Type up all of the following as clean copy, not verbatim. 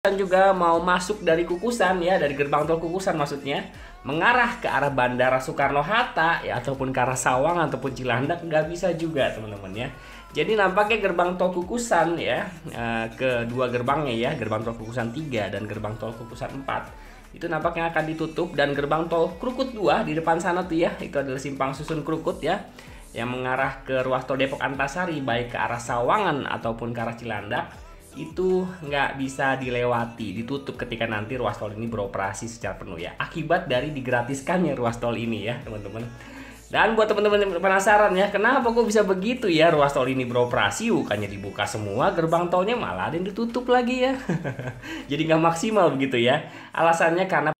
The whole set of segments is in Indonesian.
Juga mau masuk dari Kukusan ya, dari gerbang tol Kukusan maksudnya, mengarah ke arah Bandara Soekarno-Hatta ya, ataupun ke arah Sawangan ataupun Cilandak nggak bisa juga teman-teman ya. Jadi nampaknya gerbang tol Kukusan ya, kedua gerbangnya ya, gerbang tol Kukusan 3 dan gerbang tol Kukusan 4 itu nampaknya akan ditutup, dan gerbang tol Krukut 2 di depan sana tuh ya, itu adalah simpang susun Krukut ya, yang mengarah ke ruas tol Depok Antasari baik ke arah Sawangan ataupun ke arah Cilandak, itu nggak bisa dilewati, ditutup ketika nanti ruas tol ini beroperasi secara penuh ya, akibat dari digratiskannya ruas tol ini ya teman-teman. Dan buat teman-teman yang penasaran ya, kenapa kok bisa begitu ya ruas tol ini beroperasi, bukannya dibuka semua gerbang tolnya malah ada yang ditutup lagi ya. Jadi nggak maksimal begitu ya. Alasannya karena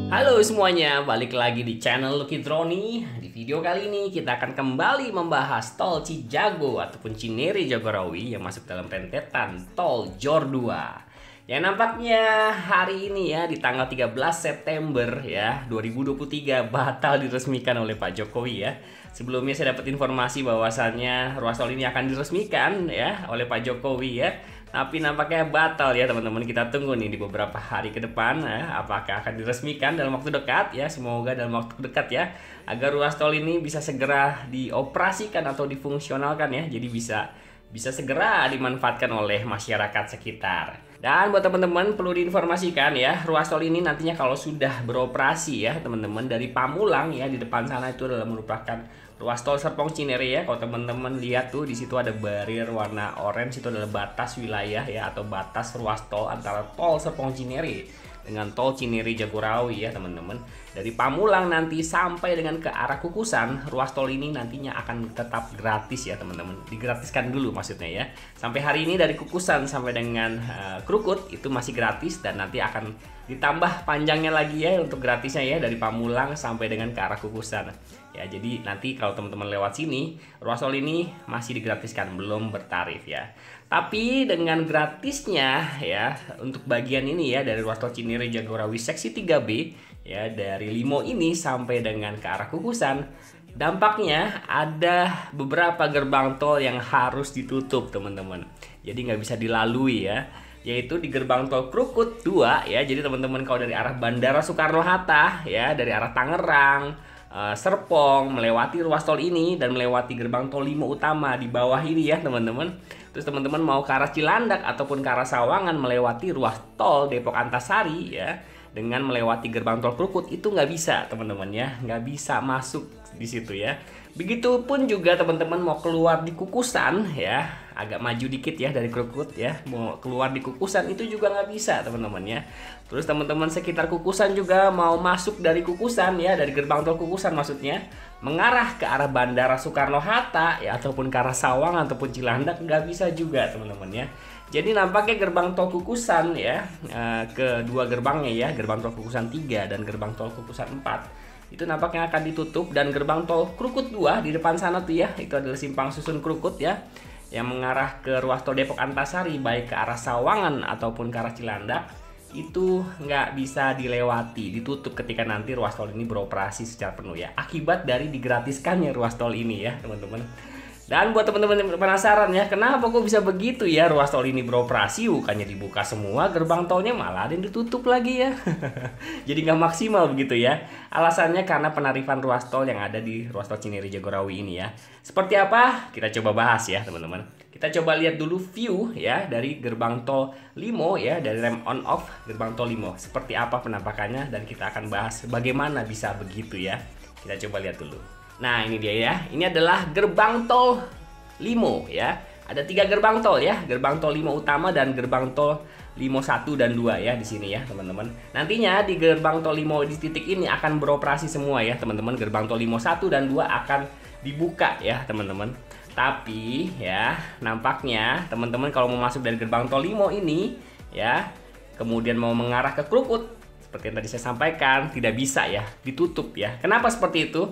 halo semuanya, balik lagi di channel Lucky Droni. Di video kali ini kita akan kembali membahas tol Cijago ataupun Cinere Jagorawi yang masuk dalam rentetan tol JOR 2. Yang nampaknya hari ini ya, di tanggal 13 September ya 2023 batal diresmikan oleh Pak Jokowi ya. Sebelumnya saya dapat informasi bahwasannya ruas tol ini akan diresmikan ya oleh Pak Jokowi ya. Tapi nampaknya batal ya teman-teman. Kita tunggu nih di beberapa hari ke depan ya, apakah akan diresmikan dalam waktu dekat ya. Semoga dalam waktu dekat ya, agar ruas tol ini bisa segera dioperasikan atau difungsionalkan ya. Jadi bisa segera dimanfaatkan oleh masyarakat sekitar. Dan buat teman-teman perlu diinformasikan ya, ruas tol ini nantinya kalau sudah beroperasi ya teman-teman, dari Pamulang ya, di depan sana itu adalah merupakan ruas tol Serpong Cinere ya. Kalau teman-teman lihat tuh, di situ ada barrier warna orange, itu adalah batas wilayah ya, atau batas ruas tol antara tol Serpong Cinere dengan tol Cinere Jagorawi ya teman-teman. Dari Pamulang nanti sampai dengan ke arah Kukusan, ruas tol ini nantinya akan tetap gratis ya teman-teman. Digratiskan dulu maksudnya ya. Sampai hari ini dari Kukusan sampai dengan Krukut itu masih gratis, dan nanti akan ditambah panjangnya lagi ya untuk gratisnya ya, dari Pamulang sampai dengan ke arah Kukusan. Ya, jadi nanti kalau teman-teman lewat sini, ruas tol ini masih digratiskan, belum bertarif ya. Tapi dengan gratisnya ya, untuk bagian ini ya, dari ruas tol Cinere Jagorawi seksi 3B ya, dari Limo ini sampai dengan ke arah Kukusan, dampaknya ada beberapa gerbang tol yang harus ditutup teman-teman. Jadi nggak bisa dilalui ya, yaitu di gerbang tol Krukut 2 ya. Jadi teman-teman kalau dari arah Bandara Soekarno-Hatta ya, dari arah Tangerang, Serpong, melewati ruas tol ini dan melewati gerbang tol Limo utama di bawah ini ya teman-teman. Terus teman-teman mau ke arah Cilandak ataupun ke arah Sawangan melewati ruas tol Depok Antasari ya, dengan melewati gerbang tol Krukut itu nggak bisa teman-teman ya, nggak bisa masuk di situ ya. Begitupun juga teman-teman mau keluar di Kukusan ya, agak maju dikit ya dari Krukut ya, mau keluar di Kukusan itu juga nggak bisa teman-teman ya. Terus teman-teman sekitar Kukusan juga mau masuk dari Kukusan ya, dari gerbang tol Kukusan maksudnya, mengarah ke arah Bandara Soekarno-Hatta ya, ataupun ke arah Sawangan ataupun Cilandak nggak bisa juga teman-teman ya. Jadi nampaknya gerbang tol Kukusan ya, kedua gerbangnya ya, gerbang tol Kukusan 3 dan gerbang tol Kukusan 4 itu nampaknya akan ditutup, dan gerbang tol Krukut 2 di depan sana tuh ya, itu adalah simpang susun Krukut ya, yang mengarah ke ruas tol Depok Antasari baik ke arah Sawangan ataupun ke arah Cilandak, itu nggak bisa dilewati, ditutup ketika nanti ruas tol ini beroperasi secara penuh ya, akibat dari digratiskannya ruas tol ini ya teman-teman. Dan buat teman-teman yang penasaran ya, kenapa kok bisa begitu ya ruas tol ini beroperasi, bukannya dibuka semua gerbang tolnya malah ada yang ditutup lagi ya. Jadi nggak maksimal begitu ya. Alasannya karena penarifan ruas tol yang ada di ruas tol Cinere Jagorawi ini ya. Seperti apa? Kita coba bahas ya teman-teman. Kita coba lihat dulu view ya dari gerbang tol Limo ya, dari rem on off gerbang tol Limo. Seperti apa penampakannya, dan kita akan bahas bagaimana bisa begitu ya. Kita coba lihat dulu. Nah ini dia ya, ini adalah gerbang tol Limo ya. Ada 3 gerbang tol ya, gerbang tol Limo utama dan gerbang tol Limo 1 dan 2 ya di sini ya teman-teman. Nantinya di gerbang tol Limo di titik ini akan beroperasi semua ya teman-teman. Gerbang tol Limo 1 dan 2 akan dibuka ya teman-teman. Tapi ya nampaknya teman-teman kalau mau masuk dari gerbang tol Limo ini ya, kemudian mau mengarah ke Krukut seperti yang tadi saya sampaikan, tidak bisa ya ditutup ya. Kenapa seperti itu?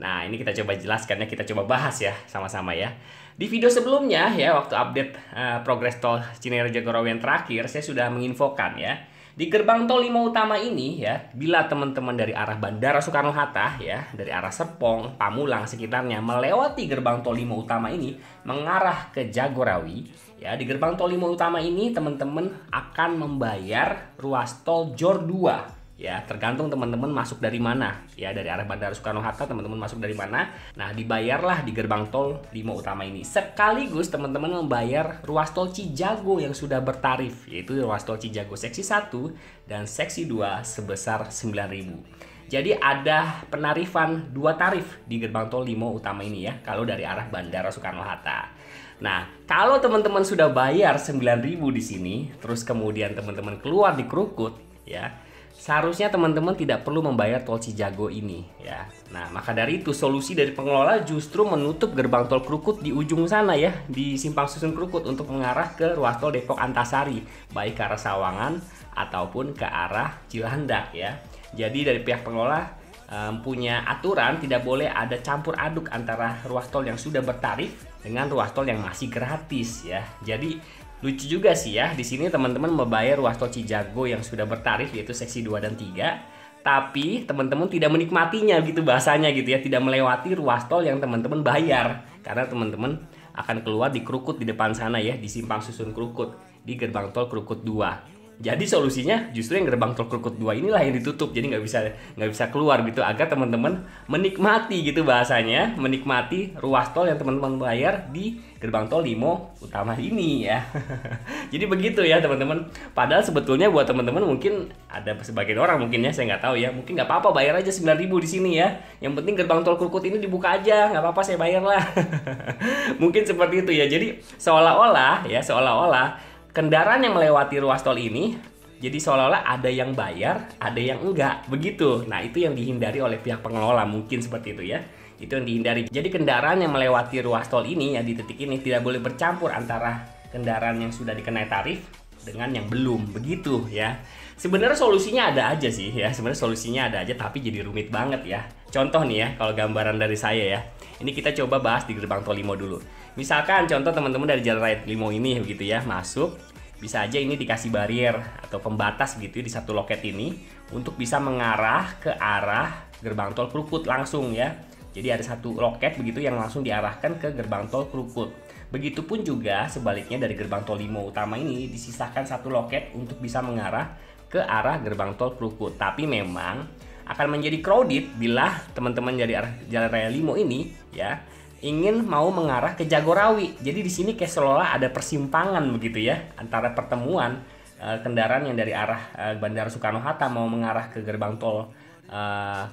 Nah, ini kita coba jelaskan ya, kita coba bahas ya sama-sama ya. Di video sebelumnya ya, waktu update progres tol Cinere Jagorawi yang terakhir, saya sudah menginfokan ya. Di gerbang tol 5 utama ini ya, bila teman-teman dari arah Bandara Soekarno-Hatta ya, dari arah Serpong, Pamulang sekitarnya melewati gerbang tol 5 utama ini mengarah ke Jagorawi, ya di gerbang tol 5 utama ini teman-teman akan membayar ruas tol JOR 2. Ya, tergantung teman-teman masuk dari mana. Ya, dari arah Bandara Soekarno-Hatta teman-teman masuk dari mana. Nah, dibayarlah di gerbang tol 5 utama ini. Sekaligus teman-teman membayar ruas tol Cijago yang sudah bertarif, yaitu ruas tol Cijago seksi 1 dan seksi 2 sebesar 9.000. Jadi ada penarifan 2 tarif di gerbang tol 5 utama ini ya, kalau dari arah Bandara Soekarno-Hatta. Nah, kalau teman-teman sudah bayar 9.000 di sini, terus kemudian teman-teman keluar di Krukut ya, seharusnya teman-teman tidak perlu membayar tol Cijago ini ya. Nah, maka dari itu solusi dari pengelola justru menutup gerbang tol Krukut di ujung sana ya, di Simpang Susun Krukut untuk mengarah ke ruas tol Depok Antasari, baik ke arah Sawangan ataupun ke arah Cilandak ya. Jadi dari pihak pengelola punya aturan tidak boleh ada campur aduk antara ruas tol yang sudah bertarif dengan ruas tol yang masih gratis ya. Jadi lucu juga sih ya, di sini teman-teman membayar ruas tol Cijago yang sudah bertarif yaitu seksi 2 dan 3, tapi teman-teman tidak menikmatinya gitu bahasanya gitu ya, tidak melewati ruas tol yang teman-teman bayar karena teman-teman akan keluar di Krukut di depan sana ya, di Simpang Susun Krukut, di gerbang tol Krukut 2. Jadi solusinya justru yang gerbang tol Krukut 2 inilah yang ditutup, jadi nggak bisa keluar gitu, agar teman-teman menikmati gitu bahasanya, menikmati ruas tol yang teman-teman bayar di gerbang tol 5 utama ini ya. Jadi begitu ya teman-teman. Padahal sebetulnya buat teman-teman mungkin ada sebagian orang mungkin ya, saya nggak tahu ya, mungkin nggak apa-apa bayar aja 9.000 di sini ya. Yang penting gerbang tol Krukut ini dibuka aja, nggak apa-apa saya bayar lah. Mungkin seperti itu ya. Jadi seolah-olah kendaraan yang melewati ruas tol ini, jadi seolah-olah ada yang bayar, ada yang enggak, begitu. Nah, itu yang dihindari oleh pihak pengelola, mungkin seperti itu ya. Itu yang dihindari. Jadi kendaraan yang melewati ruas tol ini ya, di titik ini tidak boleh bercampur antara kendaraan yang sudah dikenai tarif dengan yang belum, begitu ya. Sebenarnya solusinya ada aja sih ya, sebenarnya solusinya ada aja, tapi jadi rumit banget ya. Contoh nih ya, kalau gambaran dari saya ya, ini kita coba bahas di gerbang tol Limo dulu. Misalkan contoh teman-teman dari Jalan Raya Limo ini begitu ya, masuk, bisa aja ini dikasih barrier atau pembatas gitu di satu loket ini untuk bisa mengarah ke arah gerbang tol Krukut langsung ya. Jadi ada satu loket begitu yang langsung diarahkan ke gerbang tol Krukut. Begitupun juga sebaliknya dari gerbang tol Limo utama ini disisakan satu loket untuk bisa mengarah ke arah gerbang tol Krukut. Tapi memang akan menjadi crowded bila teman-teman dari arah Jalan Raya Limo ini ya ingin mau mengarah ke Jagorawi. Jadi di sini kayak seolah ada persimpangan begitu ya antara pertemuan kendaraan yang dari arah Bandara Soekarno-Hatta mau mengarah ke gerbang tol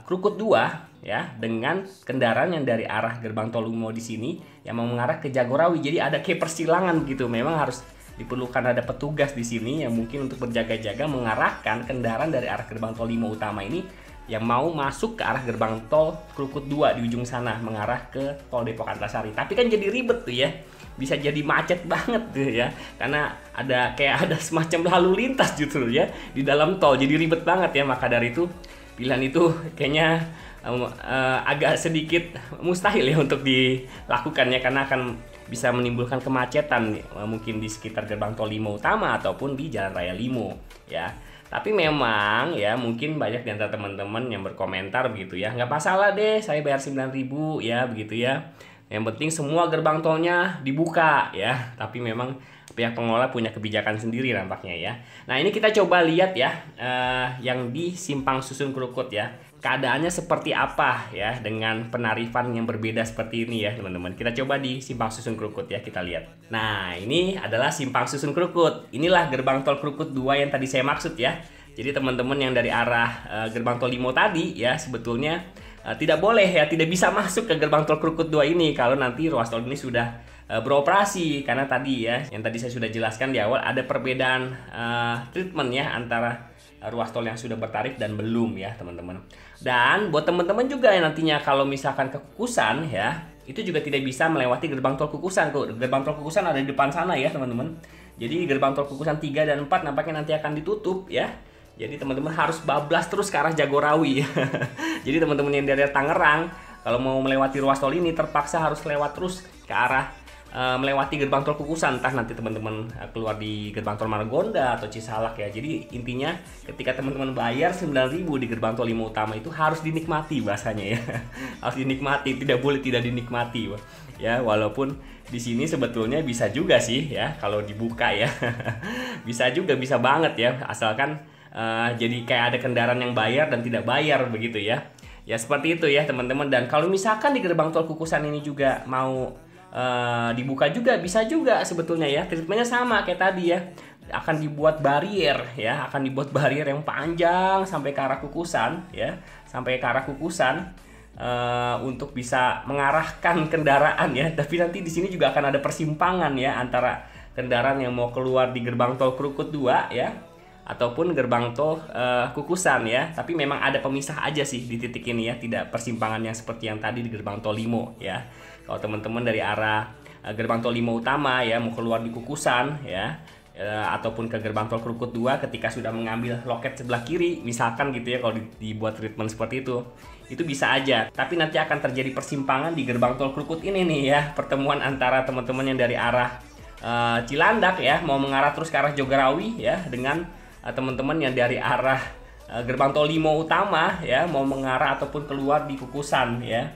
Krukut 2 ya, dengan kendaraan yang dari arah gerbang tol Limo di sini yang mau mengarah ke Jagorawi. Jadi ada kayak persilangan gitu. Memang harus diperlukan ada petugas di sini yang mungkin untuk berjaga-jaga mengarahkan kendaraan dari arah gerbang tol Limo utama ini yang mau masuk ke arah gerbang tol Krukut 2 di ujung sana mengarah ke tol Depok Antasari. Tapi kan jadi ribet tuh ya. Bisa jadi macet banget tuh ya. Karena ada semacam lalu lintas justru ya di dalam tol. Jadi ribet banget ya. Maka dari itu pilihan itu kayaknya agak sedikit mustahil ya untuk dilakukan ya, karena akan bisa menimbulkan kemacetan mungkin di sekitar gerbang tol Limo utama ataupun di Jalan Raya Limo ya. Tapi memang ya mungkin banyak di antara teman-teman yang berkomentar begitu ya, nggak masalah deh saya bayar 9.000 ya begitu ya, yang penting semua gerbang tolnya dibuka ya. Tapi memang pihak pengelola punya kebijakan sendiri nampaknya ya. Nah, ini kita coba lihat ya yang di Simpang Susun Krukut ya, keadaannya seperti apa ya dengan penarifan yang berbeda seperti ini ya teman-teman. Kita coba di Simpang Susun Krukut ya, kita lihat. Nah, ini adalah Simpang Susun Krukut. Inilah gerbang tol Krukut 2 yang tadi saya maksud ya. Jadi teman-teman yang dari arah gerbang tol Limo tadi ya sebetulnya tidak boleh ya, tidak bisa masuk ke gerbang tol Krukut 2 ini kalau nanti ruas tol ini sudah beroperasi. Karena tadi ya, yang tadi saya sudah jelaskan di awal, ada perbedaan treatment ya antara ruas tol yang sudah bertarif dan belum ya teman-teman. Dan buat teman-teman juga yang nantinya kalau misalkan ke Kukusan ya, itu juga tidak bisa melewati gerbang tol Kukusan. Gerbang tol Kukusan ada di depan sana ya teman-teman. Jadi gerbang tol Kukusan 3 dan 4 nampaknya nanti akan ditutup ya. Jadi teman-teman harus bablas terus ke arah Jagorawi. Jadi teman-teman yang dari Tangerang kalau mau melewati ruas tol ini terpaksa harus lewat terus ke arah melewati gerbang tol Kukusan. Entah nanti teman-teman keluar di gerbang tol Margonda atau Cisalak ya. Jadi intinya ketika teman-teman bayar 9.000 di gerbang tol 5 utama itu harus dinikmati bahasanya ya. Harus dinikmati, tidak boleh tidak dinikmati ya. Walaupun di sini sebetulnya bisa juga sih ya kalau dibuka ya. Bisa juga, bisa banget ya, asalkan jadi kayak ada kendaraan yang bayar dan tidak bayar begitu ya. Ya seperti itu ya teman-teman. Dan kalau misalkan di gerbang tol Kukusan ini juga mau dibuka juga, bisa juga sebetulnya ya. Treatmentnya sama kayak tadi ya. Akan dibuat barrier ya, akan dibuat barrier yang panjang sampai ke arah Kukusan ya, sampai ke arah Kukusan untuk bisa mengarahkan kendaraan ya. Tapi nanti di sini juga akan ada persimpangan ya antara kendaraan yang mau keluar di gerbang tol Krukut 2 ya, ataupun gerbang tol Kukusan ya. Tapi memang ada pemisah aja sih di titik ini ya, tidak persimpangan yang seperti yang tadi di gerbang tol Limo ya. Kalau teman-teman dari arah gerbang tol Limo utama ya mau keluar di Kukusan ya, ataupun ke gerbang tol Krukut 2 ketika sudah mengambil loket sebelah kiri misalkan gitu ya, kalau dibuat treatment seperti itu bisa aja. Tapi nanti akan terjadi persimpangan di gerbang tol Krukut ini nih ya, pertemuan antara teman-teman yang dari arah Cilandak ya mau mengarah terus ke arah Jagorawi ya, dengan teman-teman yang dari arah gerbang tol Limo utama ya mau mengarah ataupun keluar di Kukusan ya.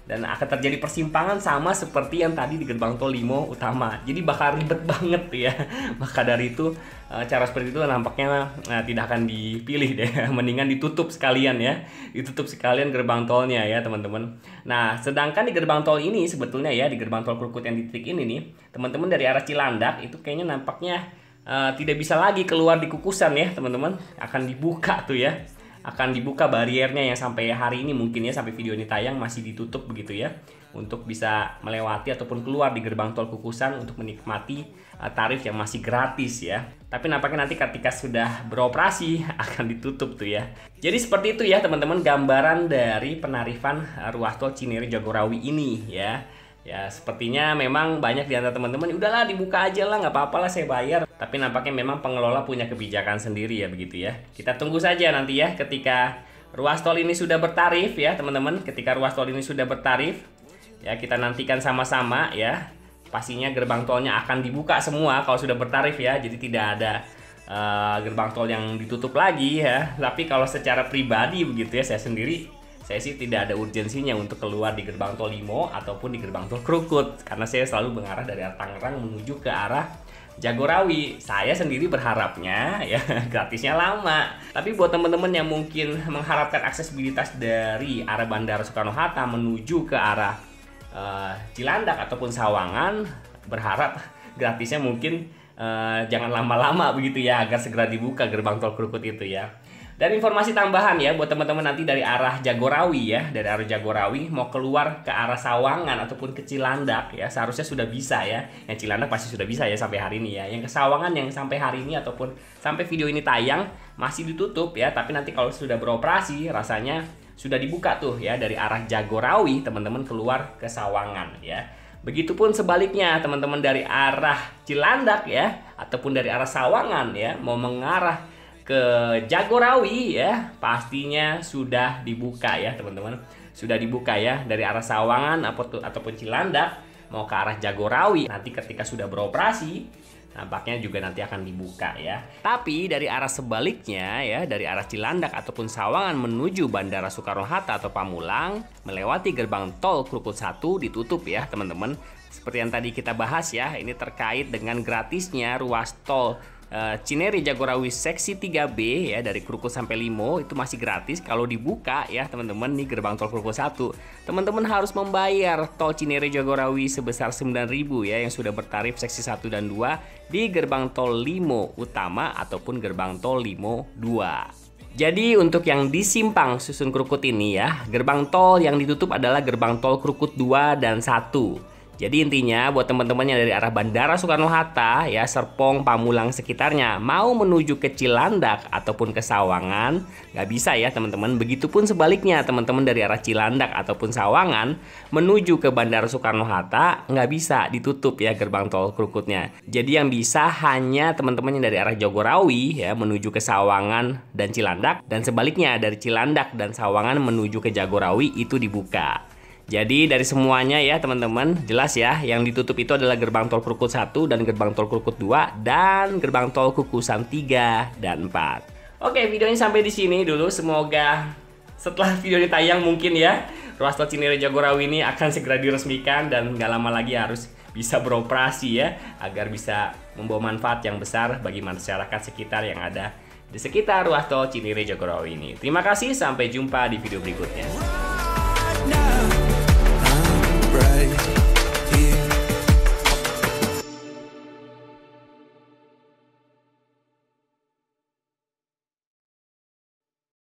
Dan akan terjadi persimpangan sama seperti yang tadi di gerbang tol Limo utama. Jadi bakal ribet banget ya. Maka dari itu cara seperti itu nampaknya tidak akan dipilih deh. Mendingan ditutup sekalian ya. Ditutup sekalian gerbang tolnya ya teman-teman. Nah sedangkan di gerbang tol ini sebetulnya ya, di gerbang tol Krukut yang di titik ini nih, teman-teman dari arah Cilandak itu kayaknya nampaknya tidak bisa lagi keluar di Kukusan ya teman-teman. Akan dibuka tuh ya. Akan dibuka bariernya yang sampai hari ini mungkin ya, sampai video ini tayang masih ditutup begitu ya, untuk bisa melewati ataupun keluar di gerbang tol Kukusan untuk menikmati tarif yang masih gratis ya. Tapi nampaknya nanti ketika sudah beroperasi akan ditutup tuh ya. Jadi seperti itu ya teman-teman gambaran dari penarifan ruas tol Cinere Jagorawi ini ya. Ya sepertinya memang banyak di antara teman-teman udahlah dibuka aja lah, nggak apa-apa lah saya bayar. Tapi nampaknya memang pengelola punya kebijakan sendiri ya begitu ya. Kita tunggu saja nanti ya ketika ruas tol ini sudah bertarif ya teman-teman. Ketika ruas tol ini sudah bertarif ya, kita nantikan sama-sama ya. Pastinya gerbang tolnya akan dibuka semua kalau sudah bertarif ya. Jadi tidak ada gerbang tol yang ditutup lagi ya. Tapi kalau secara pribadi begitu ya, saya sih tidak ada urgensinya untuk keluar di gerbang tol Limo ataupun di gerbang tol Krukut, karena saya selalu mengarah dari arah Tangerang menuju ke arah Jagorawi. Saya sendiri berharapnya ya gratisnya lama. Tapi buat teman-teman yang mungkin mengharapkan aksesibilitas dari arah Bandara Soekarno-Hatta menuju ke arah Cilandak ataupun Sawangan, berharap gratisnya mungkin jangan lama-lama begitu ya, agar segera dibuka gerbang tol Krukut itu ya. Dan informasi tambahan ya buat teman-teman nanti dari arah Jagorawi ya, dari arah Jagorawi mau keluar ke arah Sawangan ataupun ke Cilandak ya, seharusnya sudah bisa ya. Yang Cilandak pasti sudah bisa ya sampai hari ini ya. Yang ke Sawangan yang sampai hari ini ataupun sampai video ini tayang masih ditutup ya, tapi nanti kalau sudah beroperasi rasanya sudah dibuka tuh ya, dari arah Jagorawi teman-teman keluar ke Sawangan ya. Begitupun sebaliknya teman-teman dari arah Cilandak ya ataupun dari arah Sawangan ya mau mengarah ke Jagorawi ya, pastinya sudah dibuka ya teman-teman. Sudah dibuka ya dari arah Sawangan ataupun Cilandak mau ke arah Jagorawi. Nanti ketika sudah beroperasi nampaknya juga nanti akan dibuka ya. Tapi dari arah sebaliknya ya, dari arah Cilandak ataupun Sawangan menuju Bandara Soekarno-Hatta atau Pamulang melewati gerbang tol Krukut 1 ditutup ya teman-teman. Seperti yang tadi kita bahas ya, ini terkait dengan gratisnya ruas tol Cinere Jagorawi seksi 3B ya, dari Krukut sampai Limo itu masih gratis. Kalau dibuka ya teman-teman nih gerbang tol Krukut 1, teman-teman harus membayar tol Cinere Jagorawi sebesar 9.000 ya, yang sudah bertarif seksi 1 dan 2 di gerbang tol Limo utama ataupun gerbang tol Limo 2. Jadi untuk yang di Simpang Susun Krukut ini ya, gerbang tol yang ditutup adalah gerbang tol Krukut 2 dan 1. Jadi intinya buat teman-teman yang dari arah Bandara Soekarno-Hatta ya, Serpong, Pamulang sekitarnya mau menuju ke Cilandak ataupun ke Sawangan nggak bisa ya teman-teman. Begitupun sebaliknya teman-teman dari arah Cilandak ataupun Sawangan menuju ke Bandara Soekarno-Hatta nggak bisa, ditutup ya gerbang tol Krukutnya. Jadi yang bisa hanya teman-teman yang dari arah Jagorawi ya menuju ke Sawangan dan Cilandak, dan sebaliknya dari Cilandak dan Sawangan menuju ke Jagorawi itu dibuka. Jadi dari semuanya ya teman-teman, jelas ya, yang ditutup itu adalah gerbang tol Krukut 1 dan gerbang tol Krukut 2 dan gerbang tol Kukusan 3 dan 4. Oke, videonya sampai di sini dulu. Semoga setelah video ini tayang mungkin ya ruas tol Cinere Jagorawi ini akan segera diresmikan dan nggak lama lagi harus bisa beroperasi ya, agar bisa membawa manfaat yang besar bagi masyarakat sekitar yang ada di sekitar ruas tol Cinere Jagorawi ini. Terima kasih, sampai jumpa di video berikutnya.